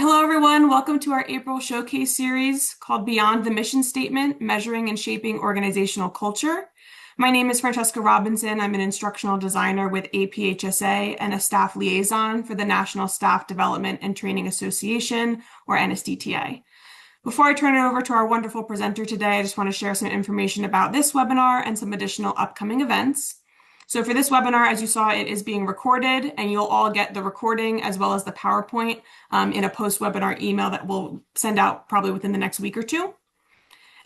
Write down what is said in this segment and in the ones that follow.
Hello, everyone. Welcome to our April showcase series called Beyond the Mission Statement, Measuring and Shaping Organizational Culture. My name is Francesca Robinson. I'm an instructional designer with APHSA and a staff liaison for the National Staff Development and Training Association, or NSDTA. Before I turn it over to our wonderful presenter today, I just want to share some information about this webinar and some additional upcoming events. So for this webinar, as you saw, it is being recorded, and you'll all get the recording as well as the PowerPoint in a post-webinar email that we'll send out probably within the next week or two.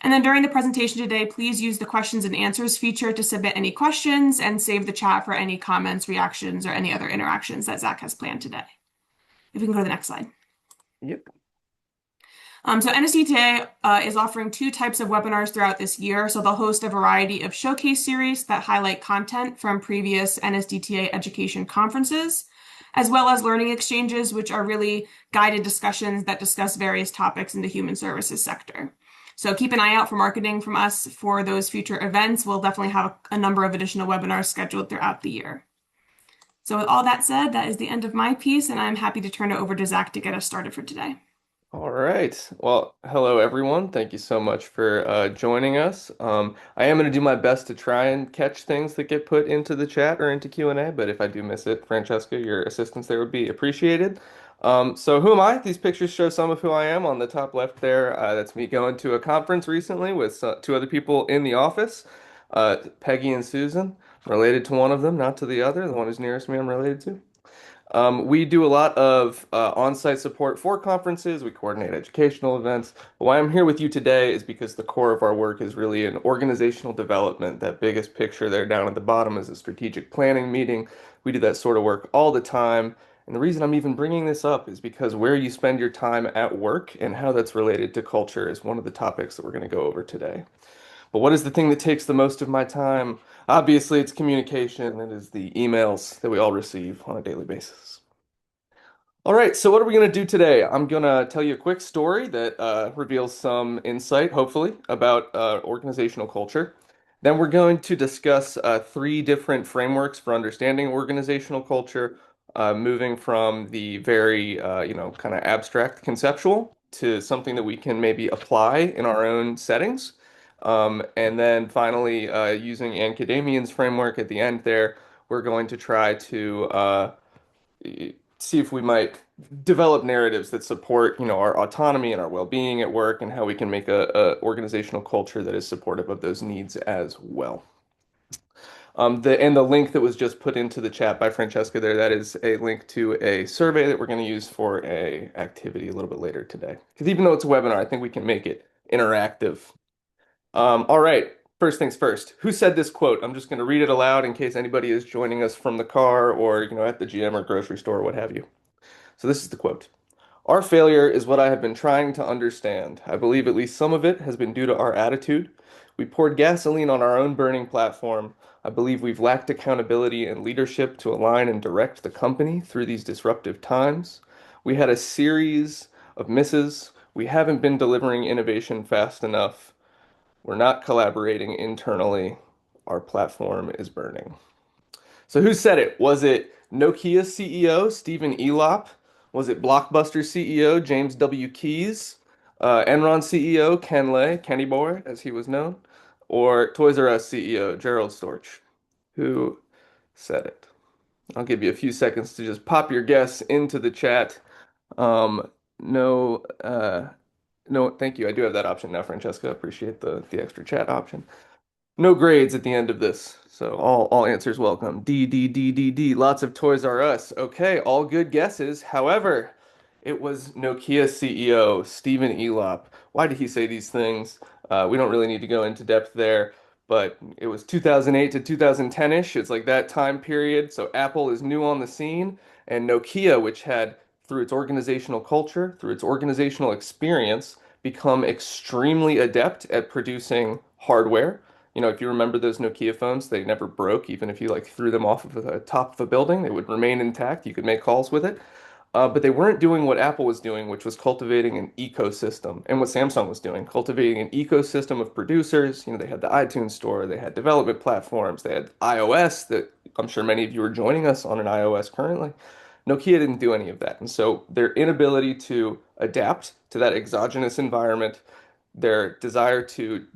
And then during the presentation today, please use the questions and answers feature to submit any questions and save the chat for any comments, reactions, or any other interactions that Zach has planned today. If we can go to the next slide. Yep. So NSDTA is offering two types of webinars throughout this year. So they'll host a variety of showcase series that highlight content from previous NSDTA education conferences, as well as learning exchanges, which are really guided discussions that discuss various topics in the human services sector. So keep an eye out for marketing from us for those future events. We'll definitely have a number of additional webinars scheduled throughout the year. So with all that said, that is the end of my piece, and I'm happy to turn it over to Zach to get us started for today. All right. Well, hello everyone. Thank you so much for joining us. I am going to do my best to try and catch things that get put into the chat or into Q&A, but if I do miss it, Francesca, your assistance there would be appreciated. So who am I? These pictures show some of who I am. On the top left there, that's me going to a conference recently with two other people in the office, Peggy and Susan. I'm related to one of them, not to the other. The one who's nearest me, I'm related to. We do a lot of on-site support for conferences. We coordinate educational events. But why I'm here with you today is because the core of our work is really in organizational development. That biggest picture there down at the bottom is a strategic planning meeting. We do that sort of work all the time. And the reason I'm even bringing this up is because where you spend your time at work and how that's related to culture is one of the topics that we're going to go over today. But what is the thing that takes the most of my time? Obviously, it's communication. It is the emails that we all receive on a daily basis. All right, so what are we going to do today? I'm going to tell you a quick story that reveals some insight, hopefully, about organizational culture. Then we're going to discuss three different frameworks for understanding organizational culture, moving from the very, kind of abstract conceptual to something that we can maybe apply in our own settings. And then finally, using Ann Kadamian's framework at the end there, we're going to try to see if we might develop narratives that support, our autonomy and our well-being at work and how we can make a organizational culture that is supportive of those needs as well. The link that was just put into the chat by Francesca there, that is a link to a survey that we're going to use for a activity a little bit later today. Because even though it's a webinar, I think we can make it interactive. All right, first things first. Who said this quote? I'm just going to read it aloud in case anybody is joining us from the car or, at the gym or grocery store or what have you. So this is the quote. Our failure is what I have been trying to understand. I believe at least some of it has been due to our attitude. We poured gasoline on our own burning platform. I believe we've lacked accountability and leadership to align and direct the company through these disruptive times. We had a series of misses. We haven't been delivering innovation fast enough. We're not collaborating internally. Our platform is burning. So who said it? Was it Nokia CEO Stephen Elop? Was it Blockbuster CEO James W. Keyes? Enron CEO Ken Lay, Kenny Boy, as he was known? Or Toys R Us CEO Gerald Storch? Who said it? I'll give you a few seconds to just pop your guess into the chat. No, no, thank you. I do have that option now, Francesca. Appreciate the extra chat option. No grades at the end of this, so all answers welcome. D, D, D, D, D. Lots of Toys R Us. Okay, all good guesses. However, it was Nokia CEO Stephen Elop. Why did he say these things? We don't really need to go into depth there, but it was 2008 to 2010-ish. It's like that time period. So Apple is new on the scene, and Nokia, which had, through its organizational culture, through its organizational experience, become extremely adept at producing hardware. If you remember those Nokia phones, they never broke. Even if you threw them off of the top of a building, they would remain intact. You could make calls with it. But they weren't doing what Apple was doing, which was cultivating an ecosystem, and what Samsung was doing, cultivating an ecosystem of producers. They had the iTunes store, they had development platforms, they had iOS that I'm sure many of you are joining us on an iOS currently. Nokia didn't do any of that. And so their inability to adapt to that exogenous environment, their desire to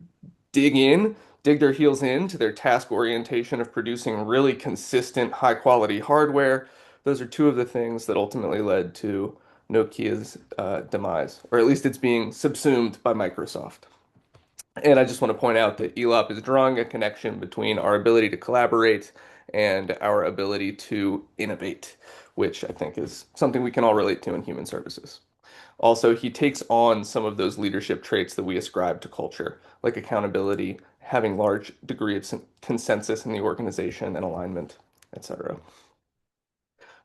dig in, dig their heels into their task orientation of producing really consistent, high quality hardware. Those are two of the things that ultimately led to Nokia's demise, or at least it's being subsumed by Microsoft. And I just want to point out that ELOP is drawing a connection between our ability to collaborate and our ability to innovate, which I think is something we can all relate to in human services. Also, he takes on some of those leadership traits that we ascribe to culture, like accountability, having large degree of consensus in the organization and alignment, etc.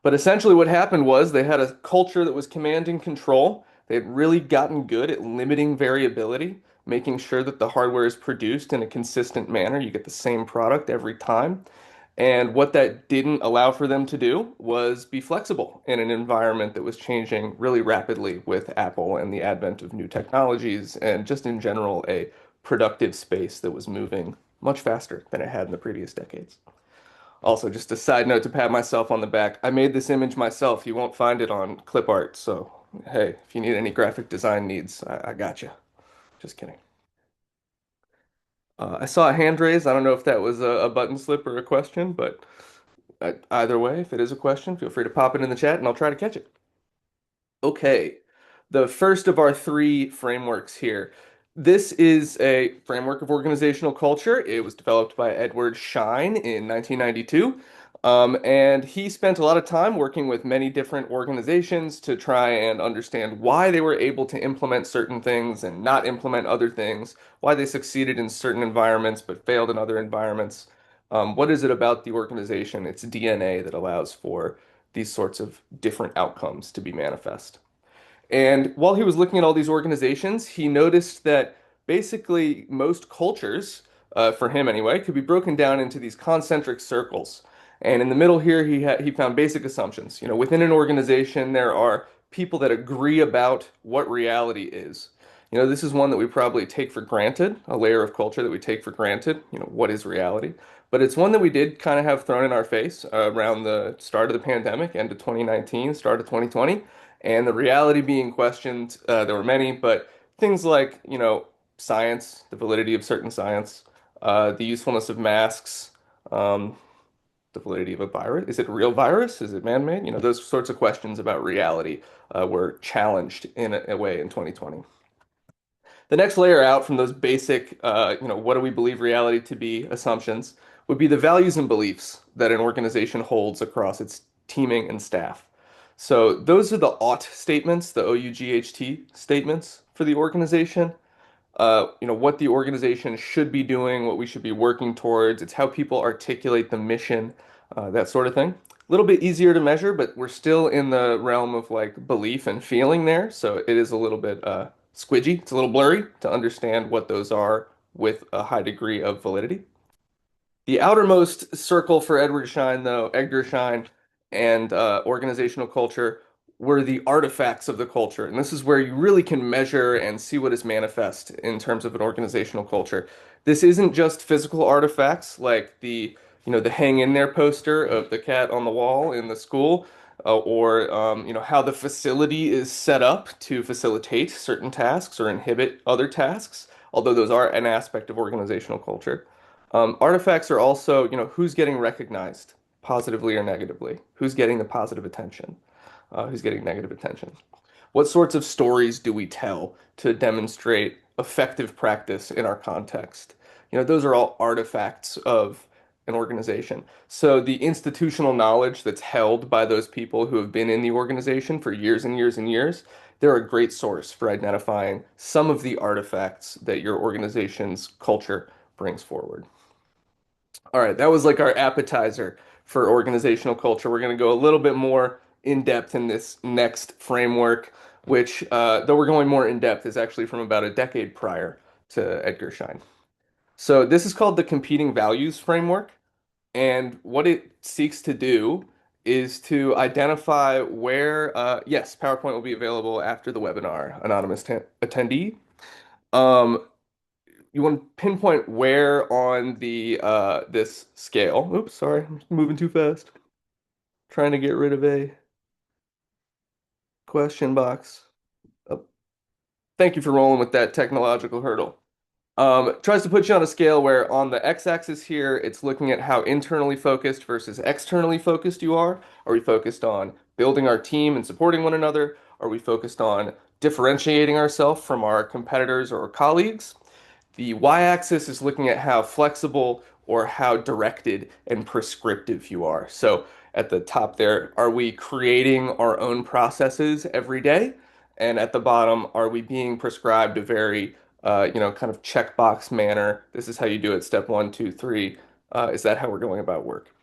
But essentially, what happened was they had a culture that was command and control. They had really gotten good at limiting variability, making sure that the hardware is produced in a consistent manner. You get the same product every time. And what that didn't allow for them to do was be flexible in an environment that was changing really rapidly with Apple and the advent of new technologies, and just in general, a productive space that was moving much faster than it had in the previous decades. Also, just a side note to pat myself on the back, I made this image myself. You won't find it on clip art, so hey, if you need any graphic design needs, I got you. Just kidding. I saw a hand raise. I don't know if that was a button slip or a question, but either way, if it is a question, feel free to pop it in the chat and I'll try to catch it. Okay, the first of our three frameworks here. This is a framework of organizational culture. It was developed by Edward Schein in 1992. And he spent a lot of time working with many different organizations to try and understand why they were able to implement certain things and not implement other things, why they succeeded in certain environments but failed in other environments. What is it about the organization, its DNA, that allows for these sorts of different outcomes to be manifest? And while he was looking at all these organizations, he noticed that basically most cultures, for him anyway, could be broken down into these concentric circles. And in the middle here, he found basic assumptions. You know, within an organization, there are people that agree about what reality is. You know, this is one that we probably take for granted, a layer of culture that we take for granted. You know, what is reality? But it's one that we did kind of have thrown in our face around the start of the pandemic, end of 2019, start of 2020, and the reality being questioned. There were many, but things like, you know, science, the validity of certain science, the usefulness of masks, um, the validity of a virus. Is it a real virus? Is it man-made? You know, those sorts of questions about reality were challenged in a way in 2020. The next layer out from those basic, you know, what do we believe reality to be assumptions would be the values and beliefs that an organization holds across its teaming and staff. So those are the ought statements, the OUGHT statements for the organization. You know, what the organization should be doing, what we should be working towards. It's how people articulate the mission, that sort of thing. A little bit easier to measure, but we're still in the realm of like belief and feeling there. So it is a little bit squidgy. It's a little blurry to understand what those are with a high degree of validity. The outermost circle for Edward Schein, though, Edgar Schein, and organizational culture were the artifacts of the culture. And this is where you really can measure and see what is manifest in terms of an organizational culture. This isn't just physical artifacts like you know, the hang in there poster of the cat on the wall in the school, or you know, how the facility is set up to facilitate certain tasks or inhibit other tasks, although those are an aspect of organizational culture. Artifacts are also, you know, who's getting recognized positively or negatively, who's getting the positive attention, who's getting negative attention. What sorts of stories do we tell to demonstrate effective practice in our context? You know, those are all artifacts of an organization. So the institutional knowledge that's held by those people who have been in the organization for years and years and years, they're a great source for identifying some of the artifacts that your organization's culture brings forward. All right, that was like our appetizer for organizational culture. We're going to go a little bit more in depth in this next framework, which, though we're going more in depth, is actually from about a decade prior to Edgar Schein. So this is called the competing values framework, and what it seeks to do is to identify where, yes, PowerPoint will be available after the webinar, anonymous attendee. Um, you want to pinpoint where on the this scale. Oops, sorry, I'm moving too fast. Trying to get rid of a question box. Oh, thank you for rolling with that technological hurdle. Tries to put you on a scale where on the x-axis here, it's looking at how internally focused versus externally focused you are. Are we focused on building our team and supporting one another? Are we focused on differentiating ourselves from our competitors or colleagues? The y-axis is looking at how flexible or how directed and prescriptive you are. So at the top there, are we creating our own processes every day? And at the bottom, are we being prescribed a very, kind of checkbox manner? This is how you do it, step one, two, three. Is that how we're going about work?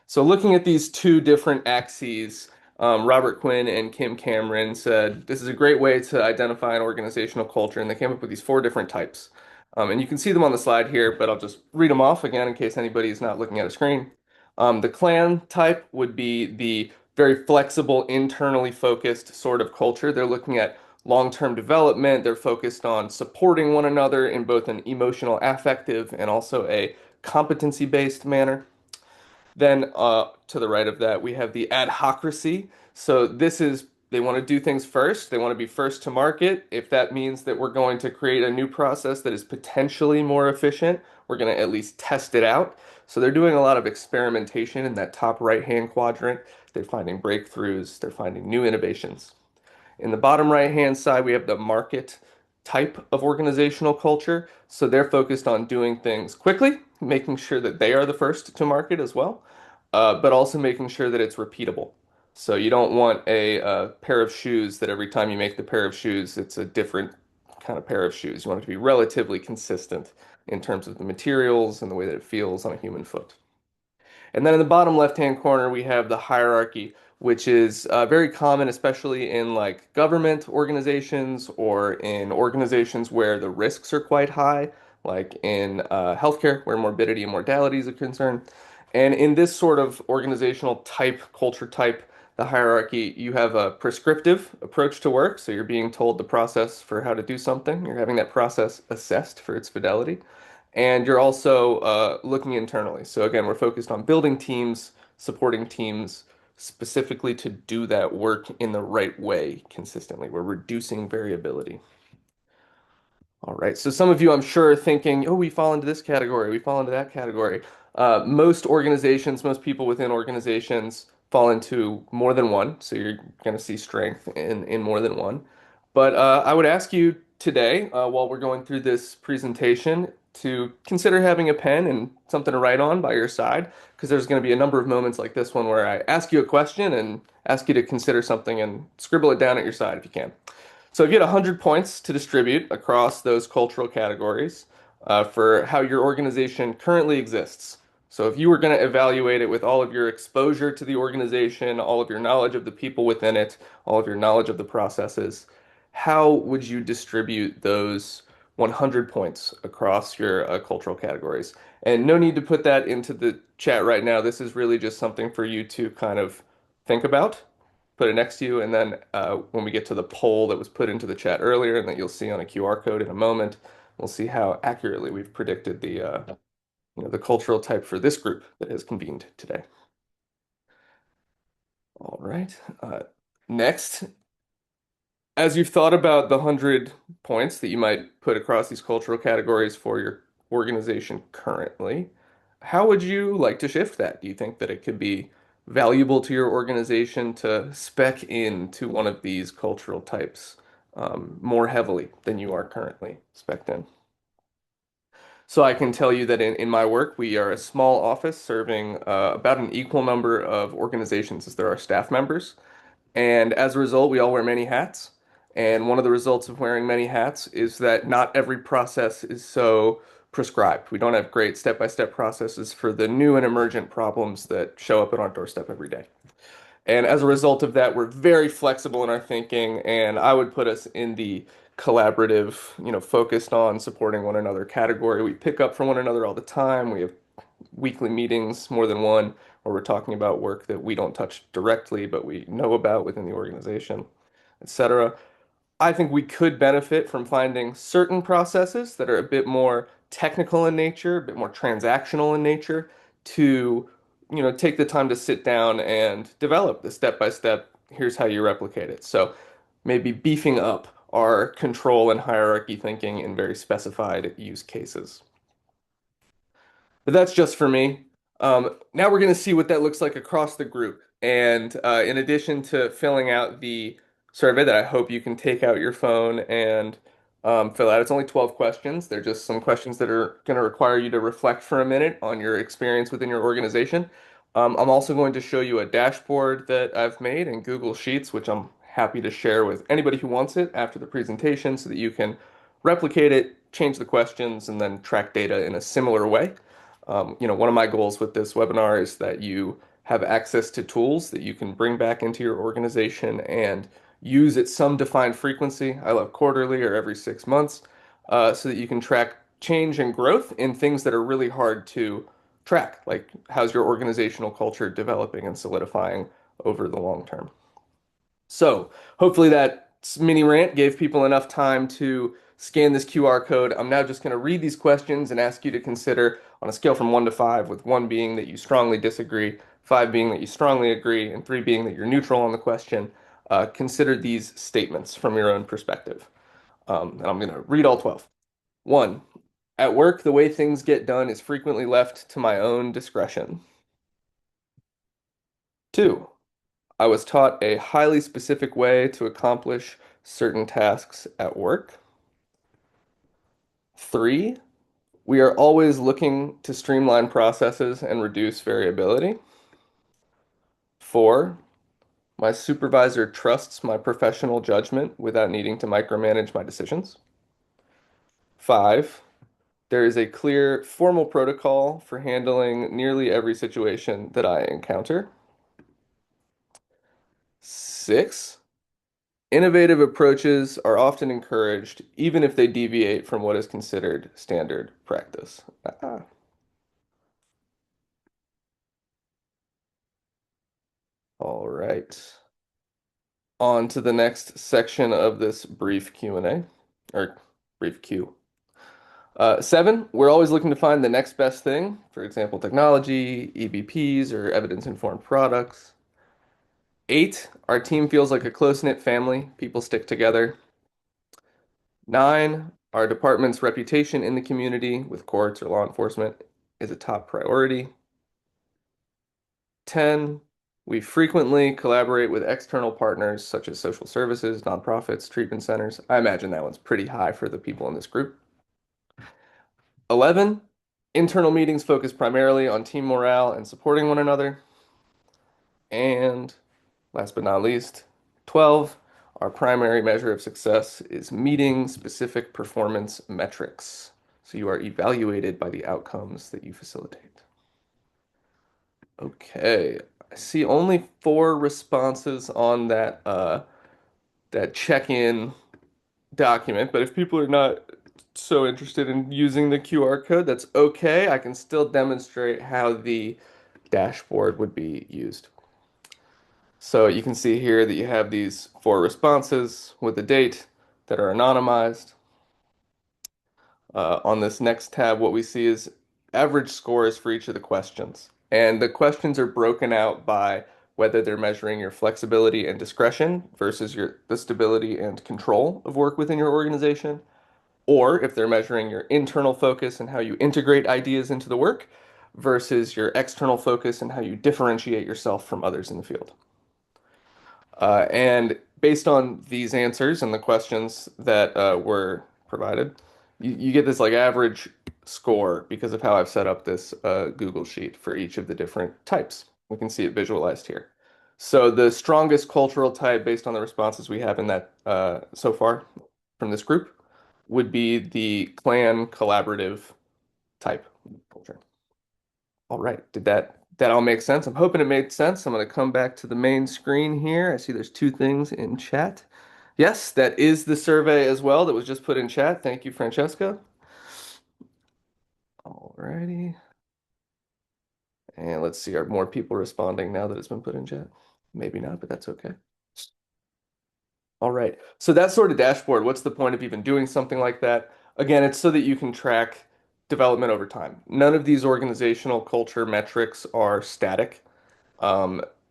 So looking at these two different axes, Robert Quinn and Kim Cameron said this is a great way to identify an organizational culture, and they came up with these four different types. And you can see them on the slide here, but I'll just read them off again in case anybody is not looking at a screen. The clan type would be the very flexible, internally focused sort of culture. They're looking at long-term development. They're focused on supporting one another in both an emotional, affective, and also a competency-based manner. Then to the right of that, we have the adhocracy. So this is they want to do things first. They want to be first to market. If that means that we're going to create a new process that is potentially more efficient, we're going to at least test it out. So they're doing a lot of experimentation in that top right-hand quadrant. They're finding breakthroughs. They're finding new innovations. In the bottom right-hand side, we have the market type of organizational culture. So they're focused on doing things quickly, making sure that they are the first to market as well, but also making sure that it's repeatable. So you don't want a pair of shoes that every time you make the pair of shoes, it's a different kind of pair of shoes. You want it to be relatively consistent in terms of the materials and the way that it feels on a human foot. And then in the bottom left-hand corner, we have the hierarchy, which is very common, especially in like government organizations or in organizations where the risks are quite high, like in healthcare, where morbidity and mortality is a concern. And in this sort of organizational type, culture type, the hierarchy, you have a prescriptive approach to work. So you're being told the process for how to do something. You're having that process assessed for its fidelity. And you're also looking internally. So again, we're focused on building teams, supporting teams specifically to do that work in the right way consistently. We're reducing variability. All right. So some of you, I'm sure, are thinking, oh, we fall into this category, we fall into that category. Most organizations, most people within organizations fall into more than one. So you're going to see strength in more than one. But I would ask you today, while we're going through this presentation, to consider having a pen and something to write on by your side, because there's going to be a number of moments like this one where I ask you a question and ask you to consider something and scribble it down at your side if you can. So if you had 100 points to distribute across those cultural categories for how your organization currently exists. So if you were going to evaluate it with all of your exposure to the organization, all of your knowledge of the people within it, all of your knowledge of the processes, how would you distribute those 100 points across your cultural categories? And no need to put that into the chat right now. This is really just something for you to kind of think about, put it next to you, and then when we get to the poll that was put into the chat earlier and that you'll see on a QR code in a moment, we'll see how accurately we've predicted the cultural type for this group that has convened today. All right. Next, as you've thought about the 100 points that you might put across these cultural categories for your organization currently, how would you like to shift that? Do you think that it could be valuable to your organization to spec into one of these cultural types more heavily than you are currently spec'd in? So I can tell you that in my work, we are a small office serving about an equal number of organizations as there are staff members. And as a result, we all wear many hats. And one of the results of wearing many hats is that not every process is so prescribed. We don't have great step-by-step processes for the new and emergent problems that show up at our doorstep every day. And as a result of that, we're very flexible in our thinking, and I would put us in the collaborative, focused on supporting one another category. We pick up from one another all the time. We have weekly meetings, more than one, where we're talking about work that we don't touch directly, but we know about within the organization, etc. I think we could benefit from finding certain processes that are a bit more technical in nature, a bit more transactional in nature, to, take the time to sit down and develop the step by step, here's how you replicate it. So maybe beefing up our control and hierarchy thinking in very specified use cases. But that's just for me. Now we're going to see what that looks like across the group. And in addition to filling out the survey that I hope you can take out your phone and fill out, it's only 12 questions. They're just some questions that are going to require you to reflect for a minute on your experience within your organization. I'm also going to show you a dashboard that I've made in Google Sheets, which I'm happy to share with anybody who wants it after the presentation so that you can replicate it, change the questions, and then track data in a similar way. One of my goals with this webinar is that you have access to tools that you can bring back into your organization and use at some defined frequency. I love quarterly or every 6 months, so that you can track change and growth in things that are really hard to track, like how's your organizational culture developing and solidifying over the long term. So hopefully that mini rant gave people enough time to scan this QR code. I'm now just going to read these questions and ask you to consider on a scale from 1 to 5, with 1 being that you strongly disagree, 5 being that you strongly agree, and 3 being that you're neutral on the question. Consider these statements from your own perspective. And I'm going to read all 12. 1, at work, the way things get done is frequently left to my own discretion. 2, I was taught a highly specific way to accomplish certain tasks at work. 3, we are always looking to streamline processes and reduce variability. 4, my supervisor trusts my professional judgment without needing to micromanage my decisions. 5, there is a clear formal protocol for handling nearly every situation that I encounter. 6, innovative approaches are often encouraged, even if they deviate from what is considered standard practice. Ah. All right. On to the next section of this brief Q&A, or brief Q. 7, we're always looking to find the next best thing, for example, technology, EBPs, or evidence-informed products. 8, our team feels like a close-knit family. People stick together. 9, our department's reputation in the community with courts or law enforcement is a top priority. 10, we frequently collaborate with external partners such as social services, nonprofits, treatment centers. I imagine that one's pretty high for the people in this group. 11, internal meetings focus primarily on team morale and supporting one another. And last but not least, 12, our primary measure of success is meeting specific performance metrics. So you are evaluated by the outcomes that you facilitate. Okay, I see only 4 responses on that check-in document, but if people are not so interested in using the QR code, that's okay. I can still demonstrate how the dashboard would be used. So you can see here that you have these 4 responses with the date that are anonymized. On this next tab, what we see is average scores for each of the questions. And the questions are broken out by whether they're measuring your flexibility and discretion versus the stability and control of work within your organization, or if they're measuring your internal focus and how you integrate ideas into the work versus your external focus and how you differentiate yourself from others in the field. And based on these answers and the questions that were provided, you get this like average score because of how I've set up this Google Sheet for each of the different types. We can see it visualized here. So the strongest cultural type based on the responses we have in that so far from this group would be the clan collaborative type culture. All right, did that all make sense? I'm hoping it made sense. I'm going to come back to the main screen here. I see there's 2 things in chat. Yes, that is the survey as well that was just put in chat. Thank you, Francesca. All righty. And let's see, are more people responding now that it's been put in chat? Maybe not, but that's okay. All right. So that sort of dashboard, what's the point of even doing something like that? Again, it's so that you can track development over time. None of these organizational culture metrics are static.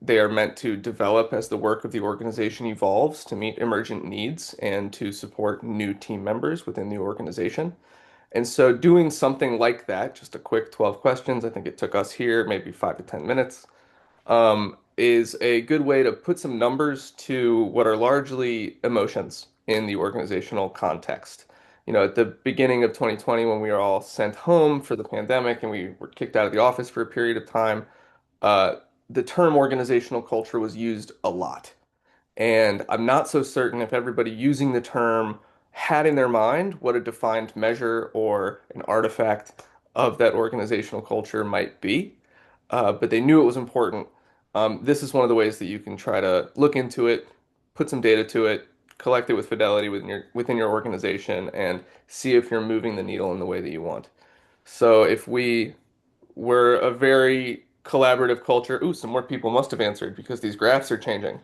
They are meant to develop as the work of the organization evolves to meet emergent needs and to support new team members within the organization. And so doing something like that, just a quick 12 questions, I think it took us here maybe 5 to 10 minutes, is a good way to put some numbers to what are largely emotions in the organizational context. At the beginning of 2020, when we were all sent home for the pandemic and we were kicked out of the office for a period of time, uh, the term organizational culture was used a lot. And I'm not so certain if everybody using the term had in their mind what a defined measure or an artifact of that organizational culture might be, but they knew it was important. This is one of the ways that you can try to look into it, put some data to it, collect it with fidelity within your organization, and see if you're moving the needle in the way that you want. So if we were a very collaborative culture, ooh, some more people must have answered because these graphs are changing.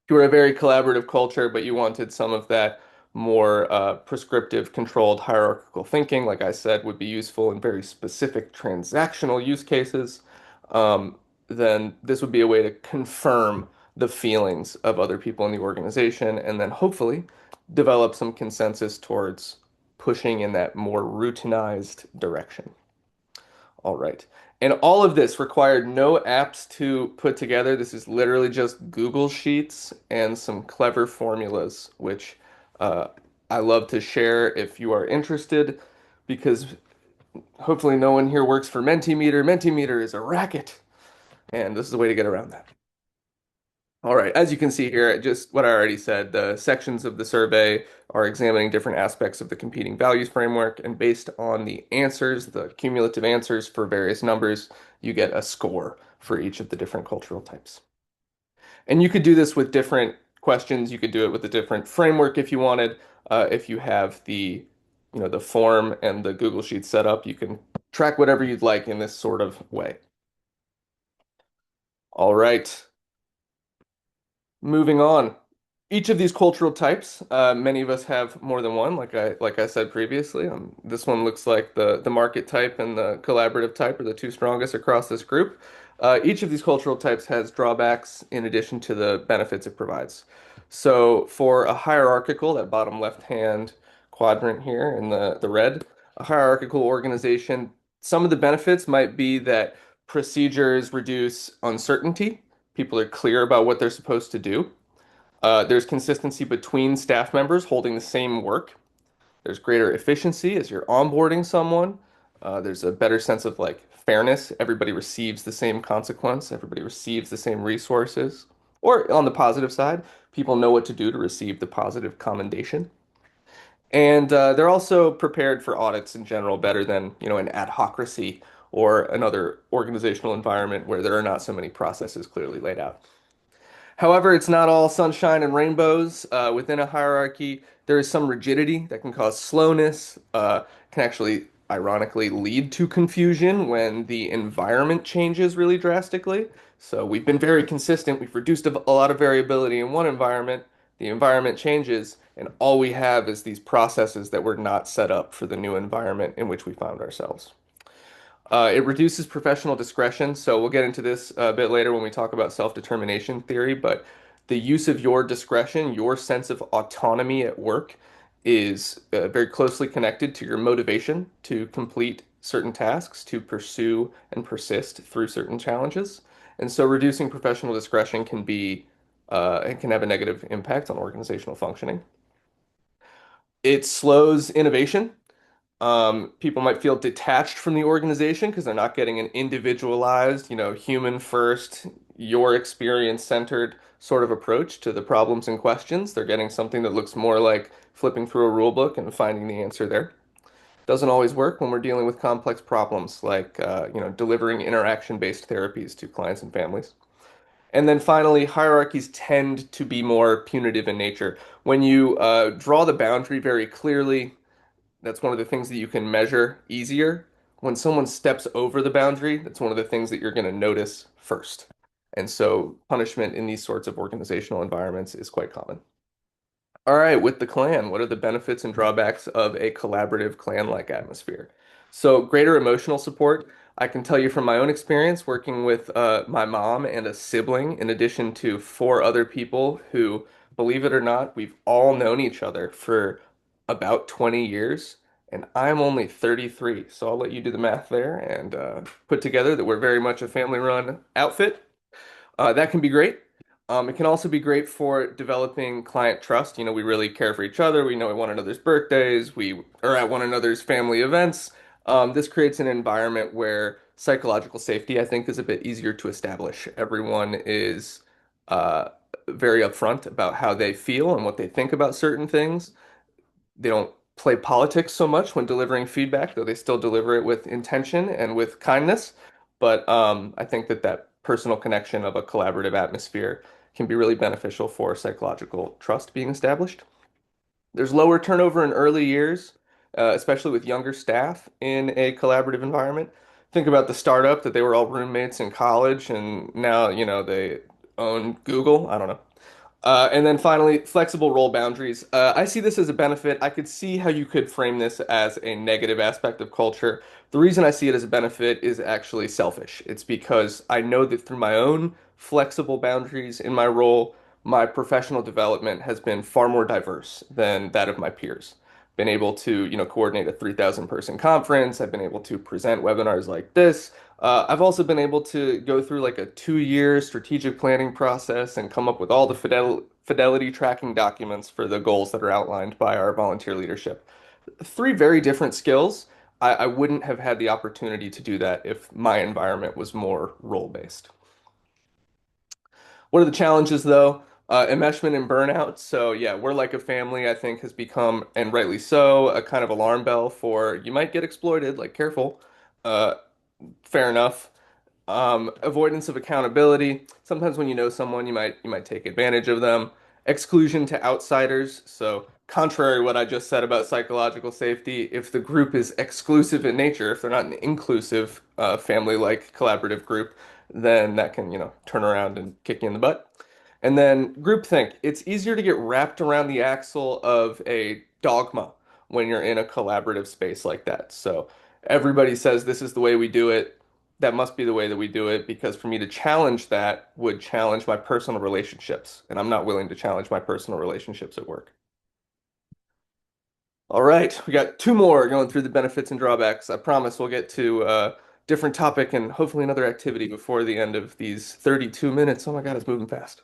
You were a very collaborative culture, but you wanted some of that more prescriptive, controlled, hierarchical thinking, like I said, would be useful in very specific transactional use cases, um, then this would be a way to confirm the feelings of other people in the organization and then hopefully develop some consensus towards pushing in that more routinized direction. All right. And all of this required no apps to put together. This is literally just Google Sheets and some clever formulas, which uh, I love to share if you are interested, because hopefully no one here works for Mentimeter. Mentimeter is a racket, and this is a way to get around that. All right, as you can see here, just what I already said, the sections of the survey are examining different aspects of the competing values framework, and based on the answers, the cumulative answers for various numbers, you get a score for each of the different cultural types. And you could do this with different questions. You could do it with a different framework if you wanted. If you have the form and the Google Sheets set up, you can track whatever you'd like in this sort of way. All right. Moving on. Each of these cultural types, many of us have more than one, like I said previously. This one looks like the market type and the collaborative type are the two strongest across this group. Each of these cultural types has drawbacks in addition to the benefits it provides. So for a hierarchical, that bottom left-hand quadrant here in the red, a hierarchical organization, some of the benefits might be that procedures reduce uncertainty. People are clear about what they're supposed to do. There's consistency between staff members holding the same work. There's greater efficiency as you're onboarding someone. There's a better sense of like fairness. Everybody receives the same consequence. Everybody receives the same resources. Or on the positive side, people know what to do to receive the positive commendation. And they're also prepared for audits in general better than, an adhocracy or another organizational environment where there are not so many processes clearly laid out. However, it's not all sunshine and rainbows. Within a hierarchy, there is some rigidity that can cause slowness, can actually, ironically, lead to confusion when the environment changes really drastically. So we've been very consistent. We've reduced a lot of variability in one environment. The environment changes, and all we have is these processes that were not set up for the new environment in which we found ourselves. It reduces professional discretion. So we'll get into this a bit later when we talk about self-determination theory, but the use of your discretion, your sense of autonomy at work is very closely connected to your motivation to complete certain tasks, to pursue and persist through certain challenges. And so reducing professional discretion it can have a negative impact on organizational functioning. It slows innovation. People might feel detached from the organization because they're not getting an individualized, human first, your experience centered sort of approach to the problems and questions. They're getting something that looks more like flipping through a rule book and finding the answer there. Doesn't always work when we're dealing with complex problems like, delivering interaction-based therapies to clients and families. And then finally, hierarchies tend to be more punitive in nature. When you draw the boundary very clearly, that's one of the things that you can measure easier. When someone steps over the boundary, that's one of the things that you're going to notice first. And so punishment in these sorts of organizational environments is quite common. All right, with the clan, what are the benefits and drawbacks of a collaborative clan-like atmosphere? So greater emotional support. I can tell you from my own experience working with my mom and a sibling, in addition to four other people who, believe it or not, we've all known each other for about 20 years, and I'm only 33. So I'll let you do the math there and put together that we're very much a family-run outfit. That can be great. It can also be great for developing client trust. We really care for each other. We know one another's birthdays. We are at one another's family events. This creates an environment where psychological safety, I think, is a bit easier to establish. Everyone is uh, very upfront about how they feel and what they think about certain things. They don't play politics so much when delivering feedback, though they still deliver it with intention and with kindness. But I think that that personal connection of a collaborative atmosphere can be really beneficial for psychological trust being established. There's lower turnover in early years, especially with younger staff in a collaborative environment. Think about the startup that they were all roommates in college and now, they own Google. I don't know. And then finally, flexible role boundaries. I see this as a benefit. I could see how you could frame this as a negative aspect of culture. The reason I see it as a benefit is actually selfish. It's because I know that through my own flexible boundaries in my role, my professional development has been far more diverse than that of my peers. Been able to, coordinate a 3,000 person conference. I've been able to present webinars like this. I've also been able to go through like a 2 year strategic planning process and come up with all the fidelity tracking documents for the goals that are outlined by our volunteer leadership. Three very different skills. I wouldn't have had the opportunity to do that if my environment was more role-based. What are the challenges though? Enmeshment and burnout. So yeah, we're like a family, I think, has become, and rightly so, a kind of alarm bell for you might get exploited, like careful. Uh, Fair enough. Avoidance of accountability. Sometimes when you know someone, you might take advantage of them. Exclusion to outsiders. So contrary to what I just said about psychological safety, if the group is exclusive in nature, if they're not an inclusive family-like collaborative group, then that can, turn around and kick you in the butt. And then groupthink. It's easier to get wrapped around the axle of a dogma when you're in a collaborative space like that. So everybody says this is the way we do it. That must be the way that we do it because for me to challenge that would challenge my personal relationships, and I'm not willing to challenge my personal relationships at work. All right, we got two more going through the benefits and drawbacks. I promise we'll get to a different topic and hopefully another activity before the end of these 32 minutes. Oh my God, it's moving fast.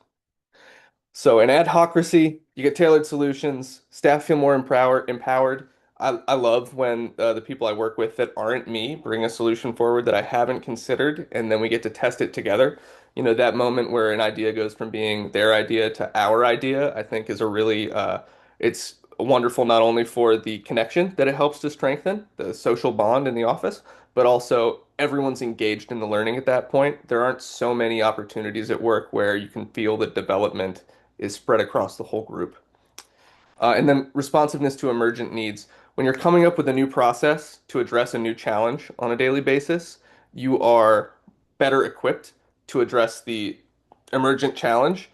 So in adhocracy, you get tailored solutions. Staff feel more empowered. I love when the people I work with that aren't me bring a solution forward that I haven't considered, and then we get to test it together. That moment where an idea goes from being their idea to our idea, I think is a really, it's wonderful not only for the connection that it helps to strengthen, the social bond in the office, but also everyone's engaged in the learning at that point. There aren't so many opportunities at work where you can feel the development is spread across the whole group. And then responsiveness to emergent needs. When you're coming up with a new process to address a new challenge on a daily basis, you are better equipped to address the emergent challenge.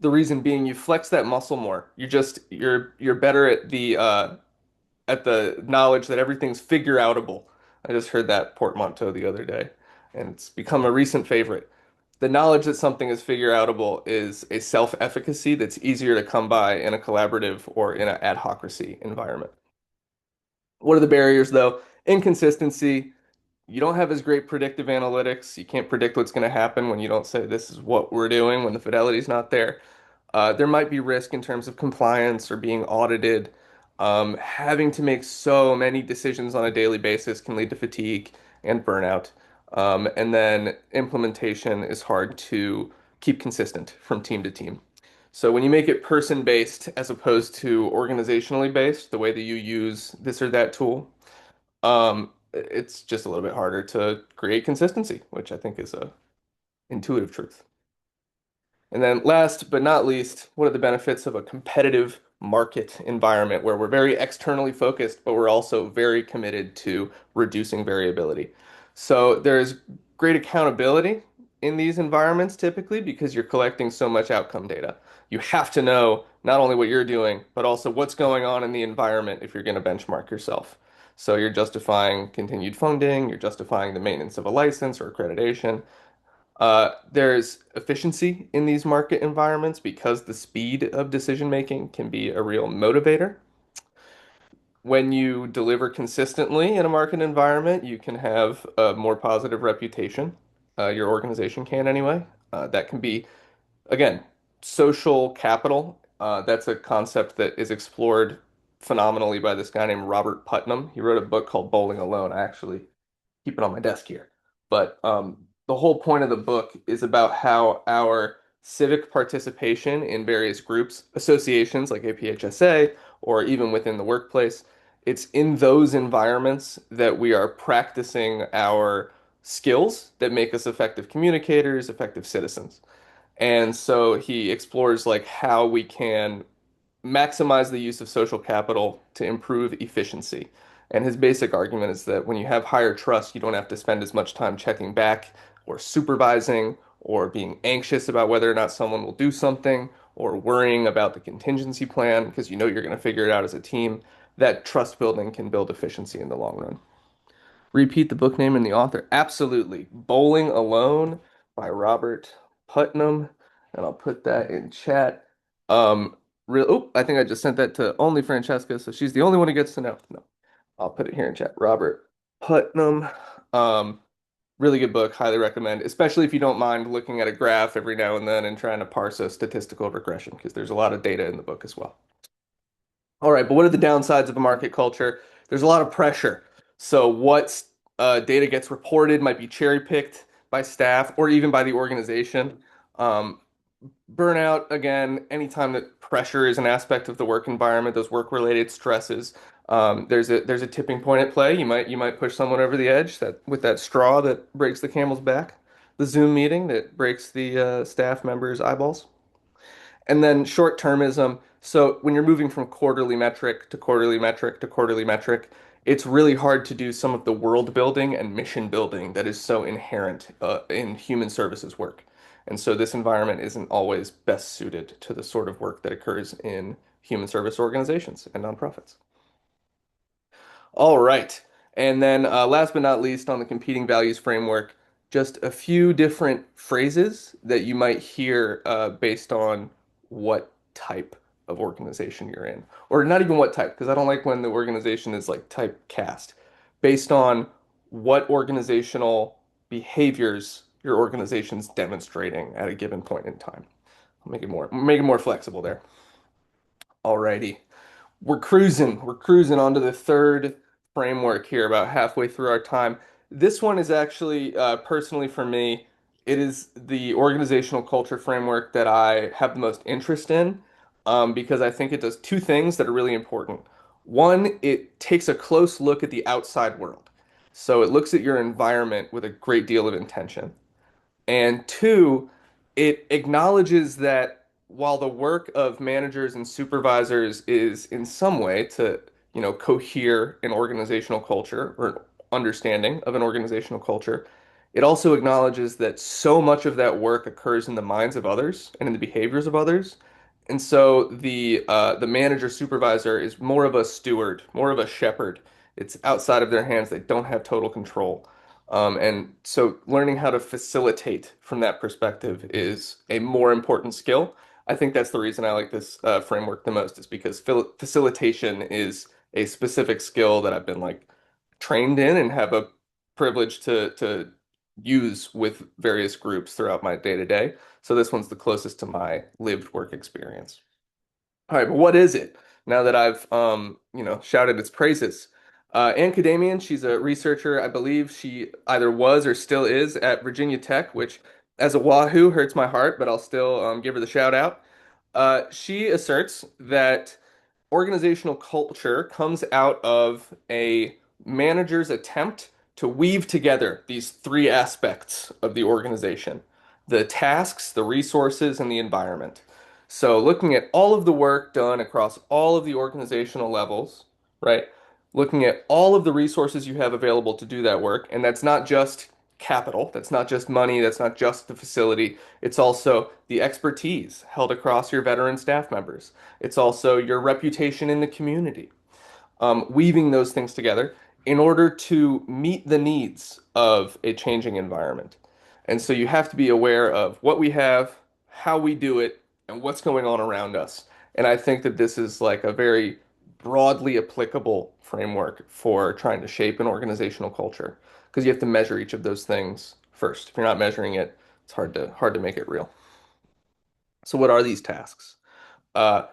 The reason being you flex that muscle more. You're better at the knowledge that everything's figure outable. I just heard that portmanteau the other day, and it's become a recent favorite. The knowledge that something is figure outable is a self-efficacy that's easier to come by in a collaborative or in an adhocracy environment. What are the barriers, though? Inconsistency. You don't have as great predictive analytics. You can't predict what's going to happen when you don't say this is what we're doing when the fidelity's not there. There might be risk in terms of compliance or being audited. Having to make so many decisions on a daily basis can lead to fatigue and burnout. And then implementation is hard to keep consistent from team to team. So when you make it person-based as opposed to organizationally based, the way that you use this or that tool, it's just a little bit harder to create consistency, which I think is a intuitive truth. And then last but not least, what are the benefits of a competitive market environment where we're very externally focused, but we're also very committed to reducing variability? So there's great accountability in these environments typically because you're collecting so much outcome data. You have to know not only what you're doing, but also what's going on in the environment if you're going to benchmark yourself. So you're justifying continued funding, you're justifying the maintenance of a license or accreditation. There's efficiency in these market environments because the speed of decision making can be a real motivator. When you deliver consistently in a market environment, you can have a more positive reputation. Your organization can anyway. That can be, again, social capital. That's a concept that is explored phenomenally by this guy named Robert Putnam. He wrote a book called Bowling Alone. I actually keep it on my desk here. But the whole point of the book is about how our civic participation in various groups, associations like APHSA, or even within the workplace, it's in those environments that we are practicing our skills that make us effective communicators, effective citizens. And so he explores like how we can maximize the use of social capital to improve efficiency. And his basic argument is that when you have higher trust, you don't have to spend as much time checking back or supervising or being anxious about whether or not someone will do something or worrying about the contingency plan because you know you're going to figure it out as a team. That trust building can build efficiency in the long run. Repeat the book name and the author. Absolutely. Bowling Alone by Robert Putnam. And I'll put that in chat. I think I just sent that to only Francesca, so she's the only one who gets to know. No, I'll put it here in chat. Robert Putnam. Um, really good book. Highly recommend, especially if you don't mind looking at a graph every now and then and trying to parse a statistical regression, because there's a lot of data in the book as well. All right, but what are the downsides of a market culture? There's a lot of pressure. So what data gets reported might be cherry picked by staff or even by the organization. Um, Burnout, again, anytime that pressure is an aspect of the work environment, those work-related stresses, there's a tipping point at play. You might push someone over the edge that with that straw that breaks the camel's back, the Zoom meeting that breaks the staff member's eyeballs. And then short-termism. So when you're moving from quarterly metric to quarterly metric to quarterly metric, it's really hard to do some of the world building and mission building that is so inherent in human services work. And so this environment isn't always best suited to the sort of work that occurs in human service organizations and nonprofits. All right. And then last but not least, on the competing values framework, just a few different phrases that you might hear based on what type of organization you're in. Or not even what type, because I don't like when the organization is like typecast. Based on what organizational behaviors your organization's demonstrating at a given point in time. I'll make it more flexible there. Alrighty. We're cruising onto the third framework here, about halfway through our time. This one is actually, personally for me, it is the organizational culture framework that I have the most interest in, because I think it does two things that are really important. One, it takes a close look at the outside world. So it looks at your environment with a great deal of intention. And two, it acknowledges that while the work of managers and supervisors is in some way to, cohere an organizational culture or an understanding of an organizational culture, it also acknowledges that so much of that work occurs in the minds of others and in the behaviors of others. And so the manager supervisor is more of a steward, more of a shepherd. It's outside of their hands. They don't have total control. And so learning how to facilitate from that perspective is a more important skill. I think that's the reason I like this framework the most, is because facilitation is a specific skill that I've been like trained in and have a privilege to use with various groups throughout my day to day. So this one's the closest to my lived work experience. All right, but what is it? Now that I've shouted its praises. Ann Kadamian, she's a researcher. I believe she either was or still is at Virginia Tech, which as a Wahoo hurts my heart, but I'll still give her the shout out. She asserts that organizational culture comes out of a manager's attempt to weave together these three aspects of the organization: the tasks, the resources, and the environment. So, looking at all of the work done across all of the organizational levels, right? Looking at all of the resources you have available to do that work, and that's not just capital, that's not just money, that's not just the facility, it's also the expertise held across your veteran staff members. It's also your reputation in the community. Weaving those things together. in order to meet the needs of a changing environment. And so you have to be aware of what we have, how we do it, and what's going on around us. And I think that this is like a very broadly applicable framework for trying to shape an organizational culture because you have to measure each of those things first. If you're not measuring it, it's hard to make it real. So what are these tasks? Uh,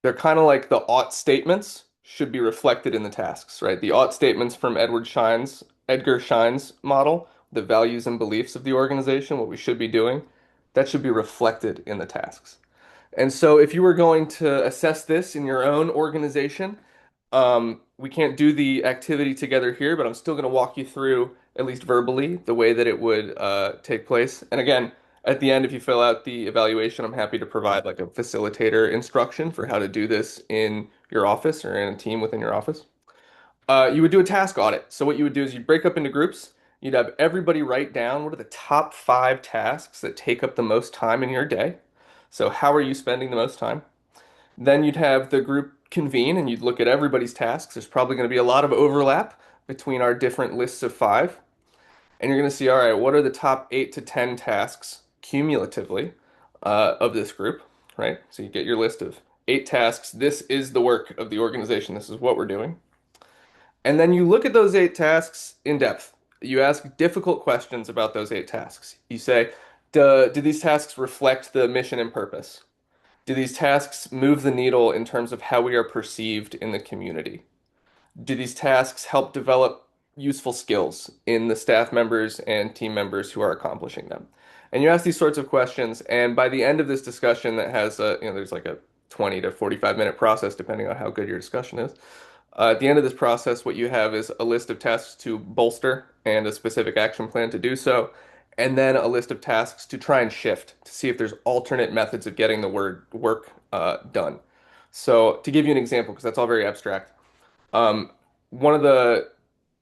they're kind of like the ought statements should be reflected in the tasks, right? The ought statements from Edgar Schein's model, the values and beliefs of the organization, what we should be doing, that should be reflected in the tasks. And so if you were going to assess this in your own organization, we can't do the activity together here, but I'm still going to walk you through, at least verbally, the way that it would take place. And again, at the end, if you fill out the evaluation, I'm happy to provide like a facilitator instruction for how to do this in your office or in a team within your office. You would do a task audit. So what you would do is you'd break up into groups. You'd have everybody write down what are the top 5 tasks that take up the most time in your day. So how are you spending the most time? Then you'd have the group convene and you'd look at everybody's tasks. There's probably going to be a lot of overlap between our different lists of 5. And you're going to see, all right, what are the top 8 to 10 tasks cumulatively of this group, right? So you get your list of 8 tasks. This is the work of the organization. This is what we're doing. And then you look at those 8 tasks in depth. You ask difficult questions about those 8 tasks. You say, do these tasks reflect the mission and purpose? Do these tasks move the needle in terms of how we are perceived in the community? Do these tasks help develop useful skills in the staff members and team members who are accomplishing them? And you ask these sorts of questions, and by the end of this discussion that has there's like a 20 to 45-minute process depending on how good your discussion is. At the end of this process, what you have is a list of tasks to bolster and a specific action plan to do so, and then a list of tasks to try and shift to see if there's alternate methods of getting the work done. So to give you an example, because that's all very abstract, um, one of the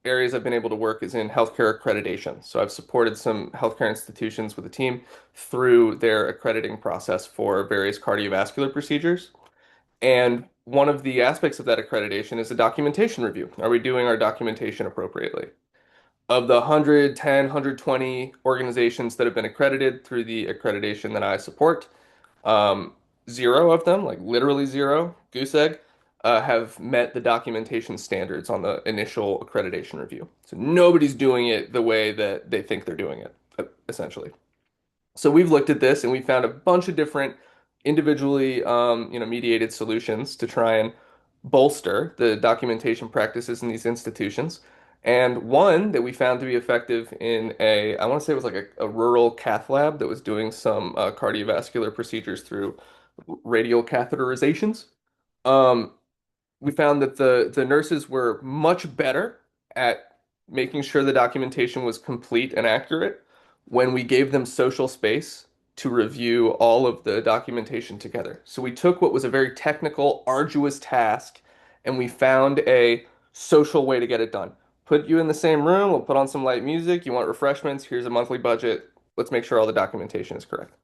areas I've been able to work is in healthcare accreditation. So I've supported some healthcare institutions with a team through their accrediting process for various cardiovascular procedures. And one of the aspects of that accreditation is a documentation review. Are we doing our documentation appropriately? Of the 110, 120 organizations that have been accredited through the accreditation that I support, um, 0 of them, like literally 0, goose egg, have met the documentation standards on the initial accreditation review. So nobody's doing it the way that they think they're doing it, essentially. So we've looked at this and we found a bunch of different individually, mediated solutions to try and bolster the documentation practices in these institutions. And one that we found to be effective in I want to say it was like a rural cath lab that was doing some cardiovascular procedures through radial catheterizations. Um, we found that the nurses were much better at making sure the documentation was complete and accurate when we gave them social space to review all of the documentation together. So we took what was a very technical, arduous task and we found a social way to get it done. Put you in the same room, we'll put on some light music, you want refreshments, here's a monthly budget. Let's make sure all the documentation is correct.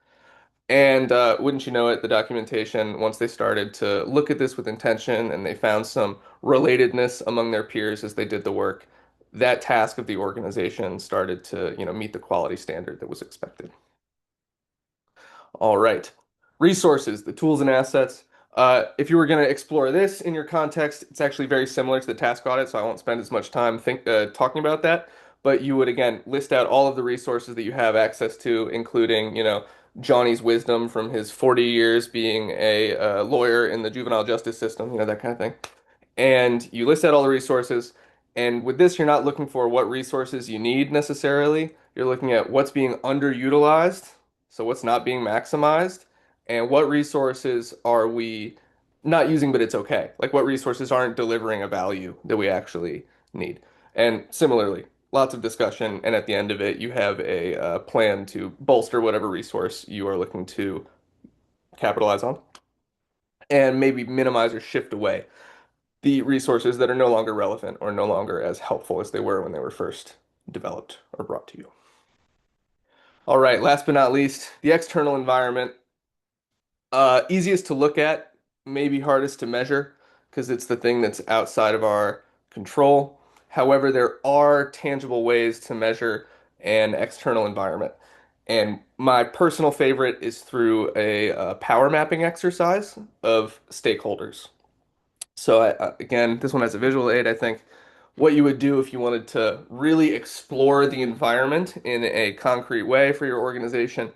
And wouldn't you know it, the documentation, once they started to look at this with intention and they found some relatedness among their peers as they did the work, that task of the organization started to, meet the quality standard that was expected. All right. Resources, the tools and assets. If you were going to explore this in your context, it's actually very similar to the task audit, so I won't spend as much time talking about that. But you would, again, list out all of the resources that you have access to, including, Johnny's wisdom from his 40 years being a lawyer in the juvenile justice system, that kind of thing. And you list out all the resources. And with this, you're not looking for what resources you need necessarily. You're looking at what's being underutilized, so what's not being maximized, and what resources are we not using, but it's okay. Like what resources aren't delivering a value that we actually need. And similarly, lots of discussion, and at the end of it, you have a plan to bolster whatever resource you are looking to capitalize on, and maybe minimize or shift away the resources that are no longer relevant or no longer as helpful as they were when they were first developed or brought to you. All right, last but not least, the external environment. Easiest to look at, maybe hardest to measure because it's the thing that's outside of our control. However, there are tangible ways to measure an external environment. And my personal favorite is through a power mapping exercise of stakeholders. So again, this one has a visual aid. I think what you would do if you wanted to really explore the environment in a concrete way for your organization.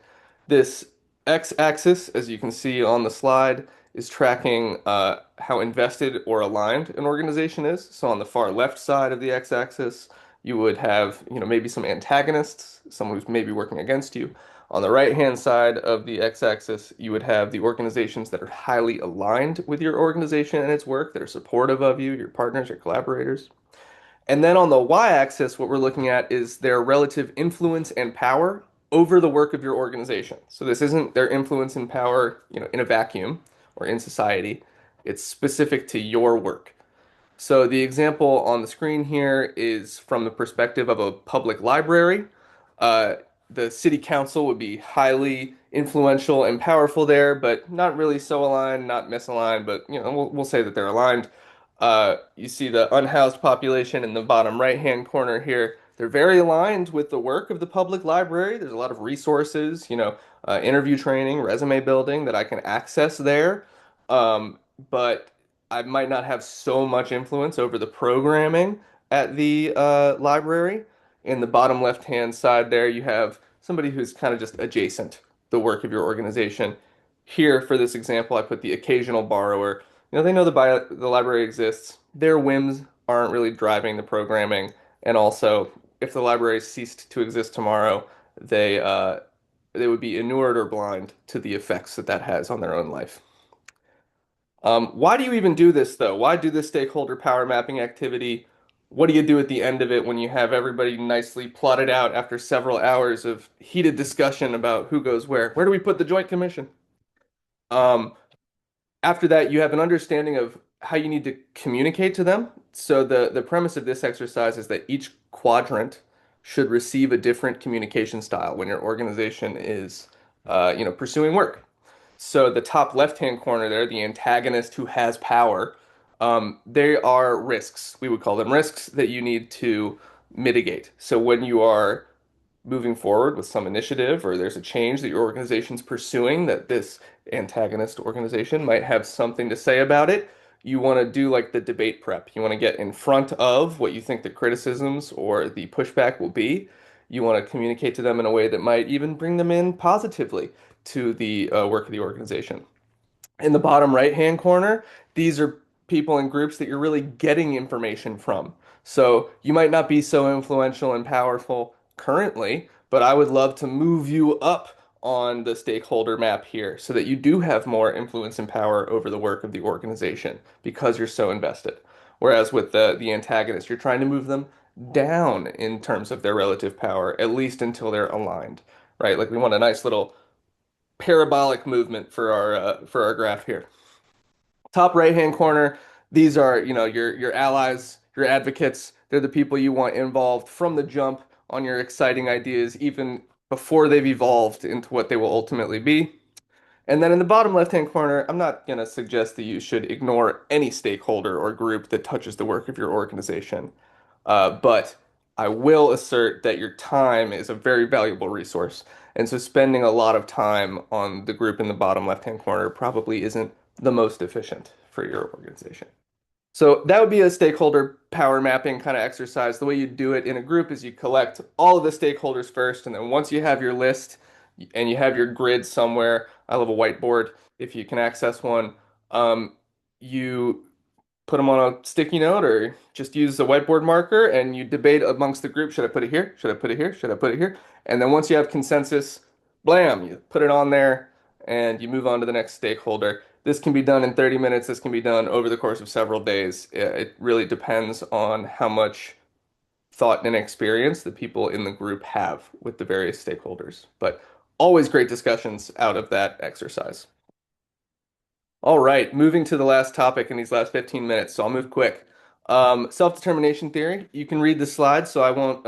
This x-axis, as you can see on the slide, is tracking how invested or aligned an organization is. So on the far left side of the x-axis, you would have, maybe some antagonists, someone who's maybe working against you. On the right-hand side of the x-axis, you would have the organizations that are highly aligned with your organization and its work, that are supportive of you, your partners, your collaborators. And then on the y-axis, what we're looking at is their relative influence and power over the work of your organization. So this isn't their influence and power, in a vacuum or in society. It's specific to your work. So the example on the screen here is from the perspective of a public library. Uh, the city council would be highly influential and powerful there, but not really so aligned, not misaligned, but we'll say that they're aligned. You see the unhoused population in the bottom right-hand corner here. They're very aligned with the work of the public library. There's a lot of resources, interview training, resume building that I can access there. But I might not have so much influence over the programming at the library. In the bottom left-hand side there, you have somebody who's kind of just adjacent the work of your organization. Here, for this example, I put the occasional borrower. They know the library exists. Their whims aren't really driving the programming. And also, if the library ceased to exist tomorrow, they would be inured or blind to the effects that that has on their own life. Why do you even do this though? Why do this stakeholder power mapping activity? What do you do at the end of it when you have everybody nicely plotted out after several hours of heated discussion about who goes where? Where do we put the Joint Commission? Um, After that, you have an understanding of how you need to communicate to them. So the premise of this exercise is that each quadrant should receive a different communication style when your organization is, pursuing work. So the top left-hand corner there, the antagonist who has power, they are risks. We would call them risks that you need to mitigate. So when you are moving forward with some initiative or there's a change that your organization's pursuing that this antagonist organization might have something to say about it, you want to do like the debate prep. You want to get in front of what you think the criticisms or the pushback will be. You want to communicate to them in a way that might even bring them in positively to the work of the organization. In the bottom right-hand corner, these are people and groups that you're really getting information from. So you might not be so influential and powerful currently, but I would love to move you up on the stakeholder map here so that you do have more influence and power over the work of the organization because you're so invested. Whereas with the antagonist, you're trying to move them down in terms of their relative power, at least until they're aligned, right? Like we want a nice little parabolic movement for our graph here. Top right hand corner, these are, your allies, your advocates. They're the people you want involved from the jump on your exciting ideas, even before they've evolved into what they will ultimately be. And then in the bottom left-hand corner, I'm not going to suggest that you should ignore any stakeholder or group that touches the work of your organization. But I will assert that your time is a very valuable resource. And so spending a lot of time on the group in the bottom left-hand corner probably isn't the most efficient for your organization. So that would be a stakeholder power mapping kind of exercise. The way you do it in a group is you collect all of the stakeholders first, and then once you have your list and you have your grid somewhere, I love a whiteboard if you can access one, you put them on a sticky note or just use a whiteboard marker and you debate amongst the group, should I put it here? Should I put it here? Should I put it here? And then once you have consensus, blam, you put it on there and you move on to the next stakeholder. This can be done in 30 minutes. This can be done over the course of several days. It really depends on how much thought and experience the people in the group have with the various stakeholders. But always great discussions out of that exercise. All right, moving to the last topic in these last 15 minutes, so I'll move quick. Self-determination theory. You can read the slides, so I won't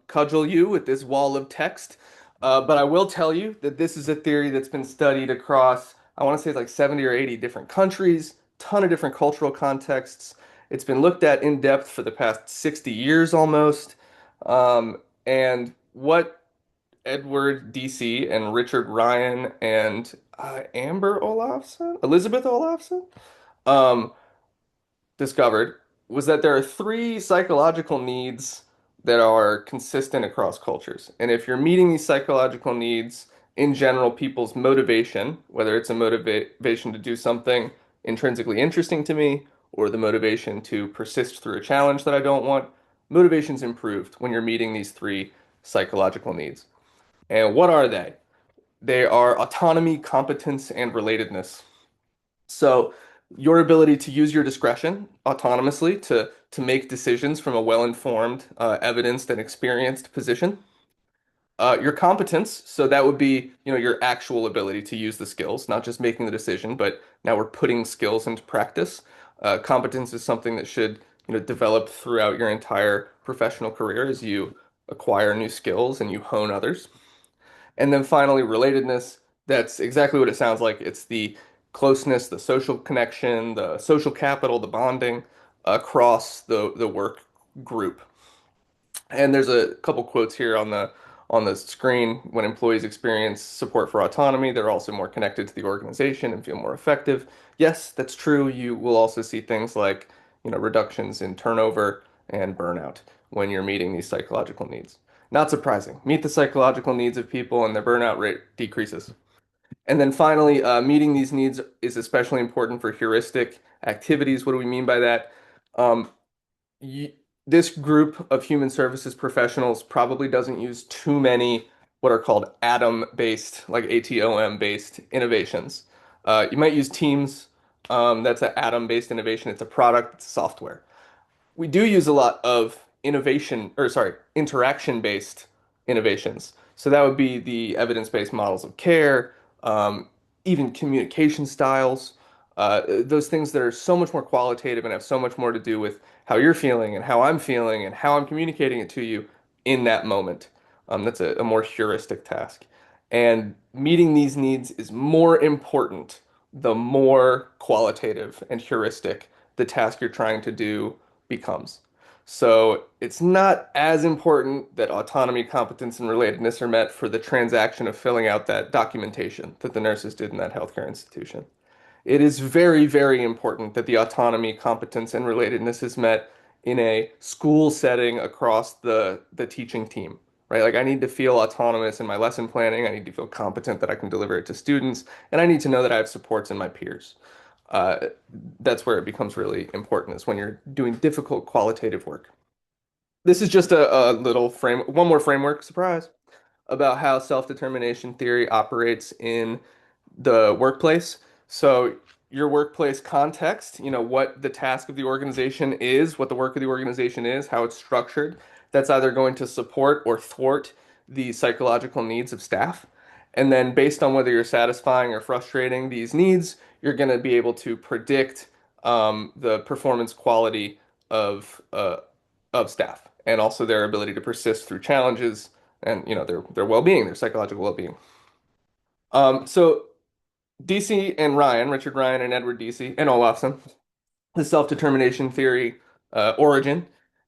cudgel you with this wall of text. But I will tell you that this is a theory that's been studied across, I want to say like 70 or 80 different countries, ton of different cultural contexts, It's been looked at in depth for the past 60 years almost. And what Edward DC and Richard Ryan and Elizabeth Olafson, um, discovered was that there are three psychological needs that are consistent across cultures. And if you're meeting these psychological needs, in general, people's motivation, whether it's a motivation to do something intrinsically interesting to me or the motivation to persist through a challenge that I don't want, motivation's improved when you're meeting these three psychological needs. And what are they? They are autonomy, competence, and relatedness. So your ability to use your discretion autonomously to make decisions from a well-informed, evidenced, and experienced position. Your competence, so that would be, your actual ability to use the skills, not just making the decision, but now we're putting skills into practice. Competence is something that should, develop throughout your entire professional career as you acquire new skills and you hone others. And then finally, relatedness. That's exactly what it sounds like. It's the closeness, the social connection, the social capital, the bonding across the work group. And there's a couple quotes here on the screen. When employees experience support for autonomy, they're also more connected to the organization and feel more effective. Yes, that's true. You will also see things like, reductions in turnover and burnout when you're meeting these psychological needs. Not surprising. Meet the psychological needs of people and their burnout rate decreases. And then finally, meeting these needs is especially important for heuristic activities. What do we mean by that? Um, y this group of human services professionals probably doesn't use too many what are called atom-based, like ATOM-based innovations. You might use Teams. That's an atom-based innovation. It's a product, it's software. We do use a lot of innovation, or sorry, interaction-based innovations. So that would be the evidence-based models of care, even communication styles, those things that are so much more qualitative and have so much more to do with how you're feeling and how I'm feeling and how I'm communicating it to you in that moment. That's a more heuristic task. And meeting these needs is more important the more qualitative and heuristic the task you're trying to do becomes. So it's not as important that autonomy, competence, and relatedness are met for the transaction of filling out that documentation that the nurses did in that healthcare institution. It is very, very important that the autonomy, competence, and relatedness is met in a school setting across the teaching team, right? Like I need to feel autonomous in my lesson planning. I need to feel competent that I can deliver it to students, and I need to know that I have supports in my peers. Uh, that's where it becomes really important is when you're doing difficult qualitative work. This is just a little one more framework, surprise, about how self-determination theory operates in the workplace. So your workplace context, what the task of the organization is, what the work of the organization is, how it's structured, that's either going to support or thwart the psychological needs of staff. And then based on whether you're satisfying or frustrating these needs, you're going to be able to predict the performance quality of staff and also their ability to persist through challenges and their well-being, their psychological well-being. So DC and Ryan, Richard Ryan and Edward DC and Olafson, the self-determination theory origin.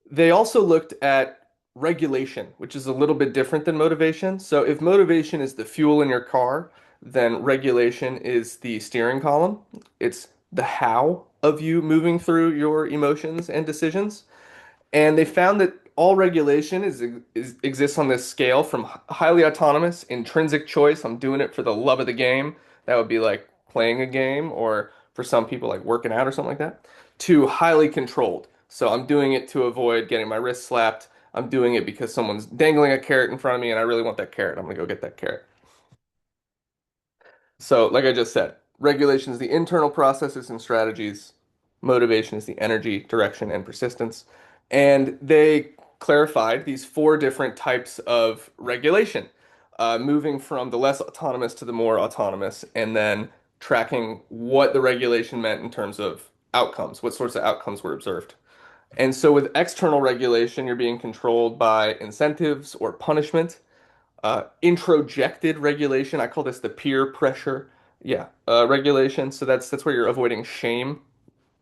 They also looked at regulation, which is a little bit different than motivation. So if motivation is the fuel in your car, then regulation is the steering column. It's the how of you moving through your emotions and decisions. And they found that all regulation exists on this scale from highly autonomous, intrinsic choice. I'm doing it for the love of the game. That would be like playing a game, or for some people, like working out or something like that, to highly controlled. So I'm doing it to avoid getting my wrist slapped. I'm doing it because someone's dangling a carrot in front of me and I really want that carrot. I'm gonna go get that carrot. So, like I just said, regulation is the internal processes and strategies. Motivation is the energy, direction, and persistence. And they clarified these four different types of regulation, moving from the less autonomous to the more autonomous, and then tracking what the regulation meant in terms of outcomes, what sorts of outcomes were observed. And so with external regulation, you're being controlled by incentives or punishment. Introjected regulation. I call this the peer pressure. Yeah, regulation. So that's where you're avoiding shame.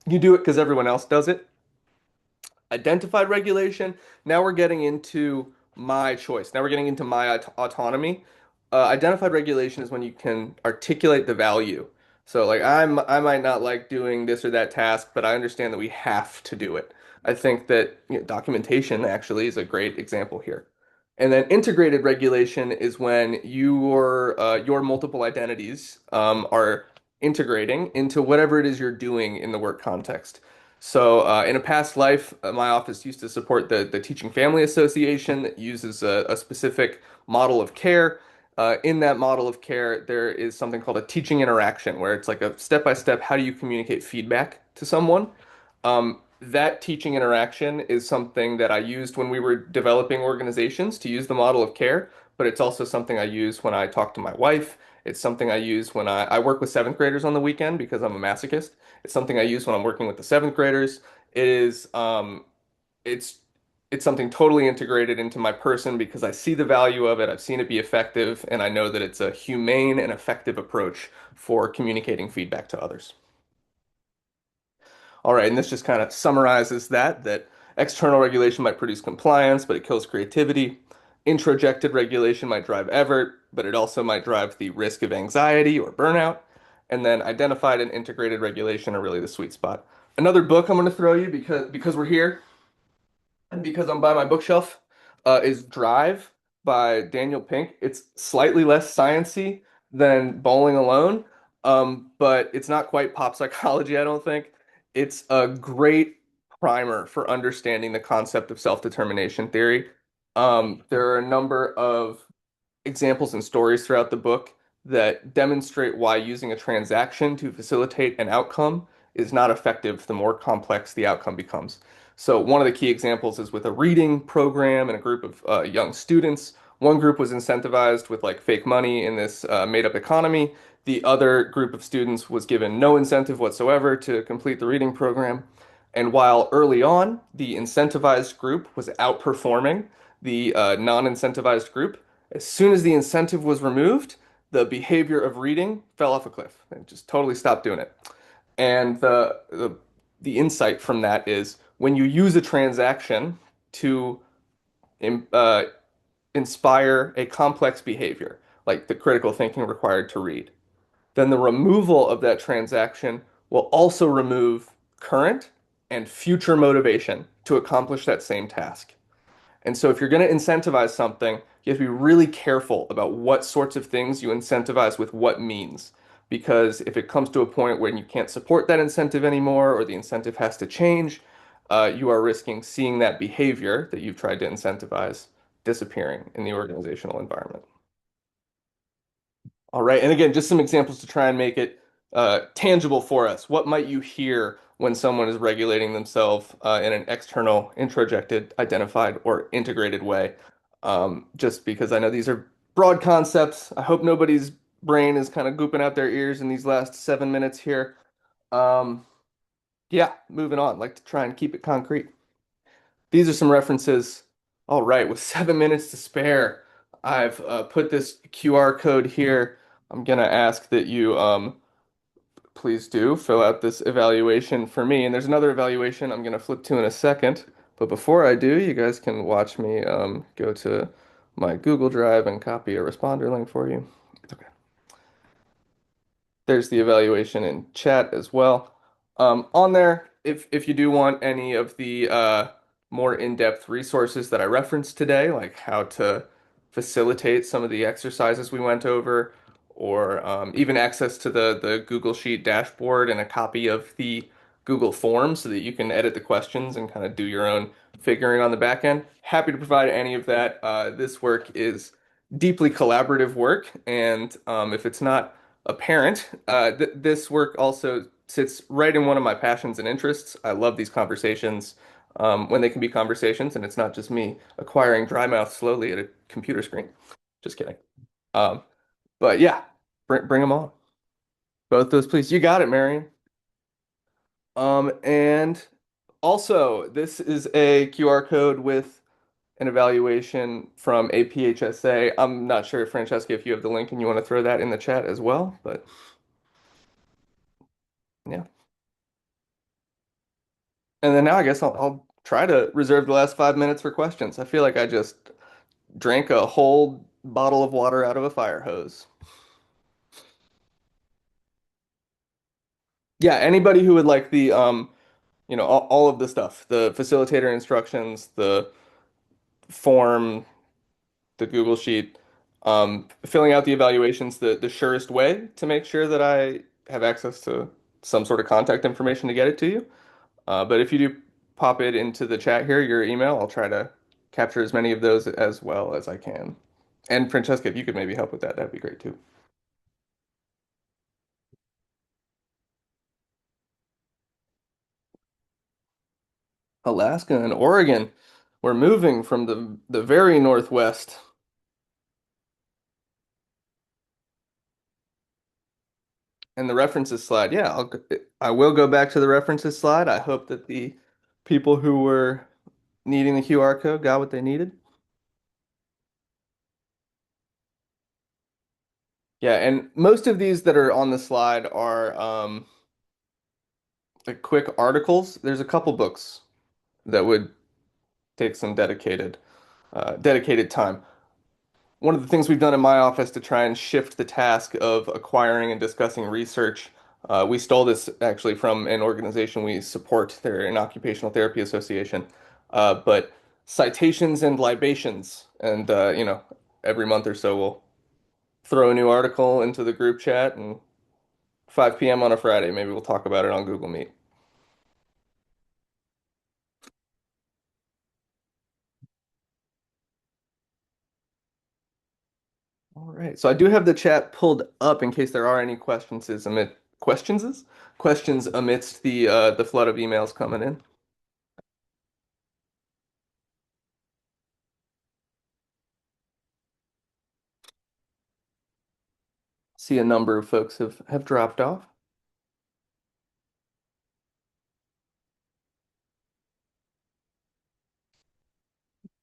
You do it because everyone else does it. Identified regulation. Now we're getting into my choice. Now we're getting into my autonomy. Identified regulation is when you can articulate the value. So like I might not like doing this or that task, but I understand that we have to do it. I think that documentation actually is a great example here. And then integrated regulation is when your multiple identities are integrating into whatever it is you're doing in the work context. So, in a past life, my office used to support the Teaching Family Association that uses a specific model of care. In that model of care, there is something called a teaching interaction, where it's like a step-by-step, how do you communicate feedback to someone? That teaching interaction is something that I used when we were developing organizations to use the model of care, but it's also something I use when I talk to my wife. It's something I use when I work with seventh graders on the weekend because I'm a masochist. It's something I use when I'm working with the seventh graders. It is, it's, it's something totally integrated into my person because I see the value of it. I've seen it be effective, and I know that it's a humane and effective approach for communicating feedback to others. All right, and this just kind of summarizes that external regulation might produce compliance, but it kills creativity. Introjected regulation might drive effort, but it also might drive the risk of anxiety or burnout. And then identified and integrated regulation are really the sweet spot. Another book I'm going to throw you because we're here and because I'm by my bookshelf is Drive by Daniel Pink. It's slightly less sciencey than Bowling Alone, but it's not quite pop psychology, I don't think. It's a great primer for understanding the concept of self-determination theory. There are a number of examples and stories throughout the book that demonstrate why using a transaction to facilitate an outcome is not effective the more complex the outcome becomes. So, one of the key examples is with a reading program and a group of young students. One group was incentivized with like fake money in this made-up economy. The other group of students was given no incentive whatsoever to complete the reading program. And while early on, the incentivized group was outperforming the non-incentivized group, as soon as the incentive was removed, the behavior of reading fell off a cliff. They just totally stopped doing it. And the insight from that is when you use a transaction to uh, inspire a complex behavior, like the critical thinking required to read, then the removal of that transaction will also remove current and future motivation to accomplish that same task. And so if you're going to incentivize something, you have to be really careful about what sorts of things you incentivize with what means. Because if it comes to a point where you can't support that incentive anymore or the incentive has to change, you are risking seeing that behavior that you've tried to incentivize disappearing in the organizational environment. All right, and again, just some examples to try and make it tangible for us. What might you hear when someone is regulating themselves in an external, introjected, identified, or integrated way? Just because I know these are broad concepts. I hope nobody's brain is kind of gooping out their ears in these last 7 minutes here. Um, yeah, moving on. Like to try and keep it concrete. These are some references. All right, with 7 minutes to spare, I've put this QR code here. I'm gonna ask that you please do fill out this evaluation for me. And there's another evaluation I'm gonna flip to in a second. But before I do, you guys can watch me go to my Google Drive and copy a responder link for you. Okay. There's the evaluation in chat as well. On there, if you do want any of the more in-depth resources that I referenced today, like how to facilitate some of the exercises we went over, or even access to the Google Sheet dashboard and a copy of the Google Form so that you can edit the questions and kind of do your own figuring on the back end. Happy to provide any of that. This work is deeply collaborative work, and if it's not apparent. This work also sits right in one of my passions and interests. I love these conversations when they can be conversations, and it's not just me acquiring dry mouth slowly at a computer screen. Just kidding. Um, but yeah, bring them on. Both those, please. You got it, Marion. And also, this is a QR code with an evaluation from APHSA. I'm not sure, Francesca, if you have the link and you want to throw that in the chat as well, but yeah. And then now I guess I'll try to reserve the last 5 minutes for questions. I feel like I just drank a whole bottle of water out of a fire hose. Yeah, anybody who would like the all of the stuff, the facilitator instructions, the form, the Google Sheet, filling out the evaluations, the surest way to make sure that I have access to some sort of contact information to get it to you. But if you do pop it into the chat here, your email, I'll try to capture as many of those as well as I can. And Francesca, if you could maybe help with that, that'd be great too. Alaska and Oregon. We're moving from the very northwest. And the references slide. Yeah, I will go back to the references slide. I hope that the people who were needing the QR code got what they needed. Yeah, and most of these that are on the slide are like quick articles. There's a couple books that would take some dedicated time. One of the things we've done in my office to try and shift the task of acquiring and discussing research, we stole this actually from an organization we support. They're an occupational therapy association. But citations and libations, and every month or so we'll throw a new article into the group chat, and 5 p.m. on a Friday, maybe we'll talk about it on Google Meet. All right. So I do have the chat pulled up in case there are any questions amidst the flood of emails coming in. See a number of folks have dropped off,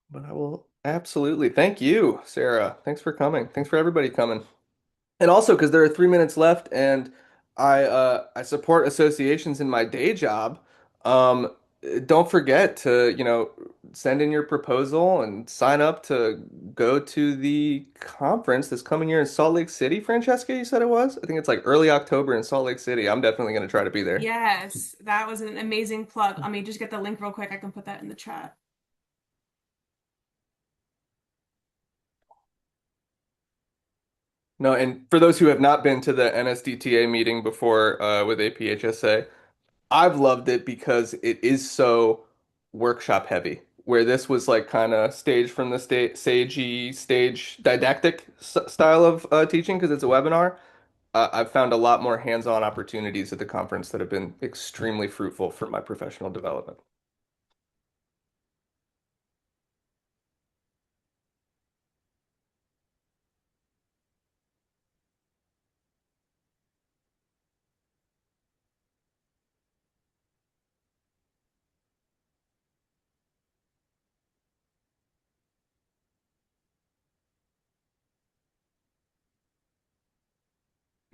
but I will absolutely thank you, Sarah. Thanks for coming. Thanks for everybody coming. And also because there are 3 minutes left, and I support associations in my day job. Um, don't forget to, send in your proposal and sign up to go to the conference this coming year in Salt Lake City. Francesca, you said it was? I think it's like early October in Salt Lake City. I'm definitely going to try to be there. Yes, that was an amazing plug. Let me just get the link real quick. I can put that in the chat. No, and for those who have not been to the NSDTA meeting before with APHSA, I've loved it because it is so workshop heavy, where this was like kind of staged from the sagey stage didactic style of teaching because it's a webinar. I've found a lot more hands-on opportunities at the conference that have been extremely fruitful for my professional development.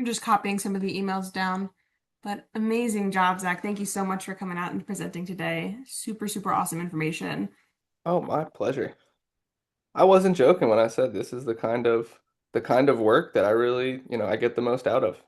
I'm just copying some of the emails down. But amazing job, Zach. Thank you so much for coming out and presenting today. Super, super awesome information. Oh, my pleasure. I wasn't joking when I said this is the kind of work that I really, I get the most out of.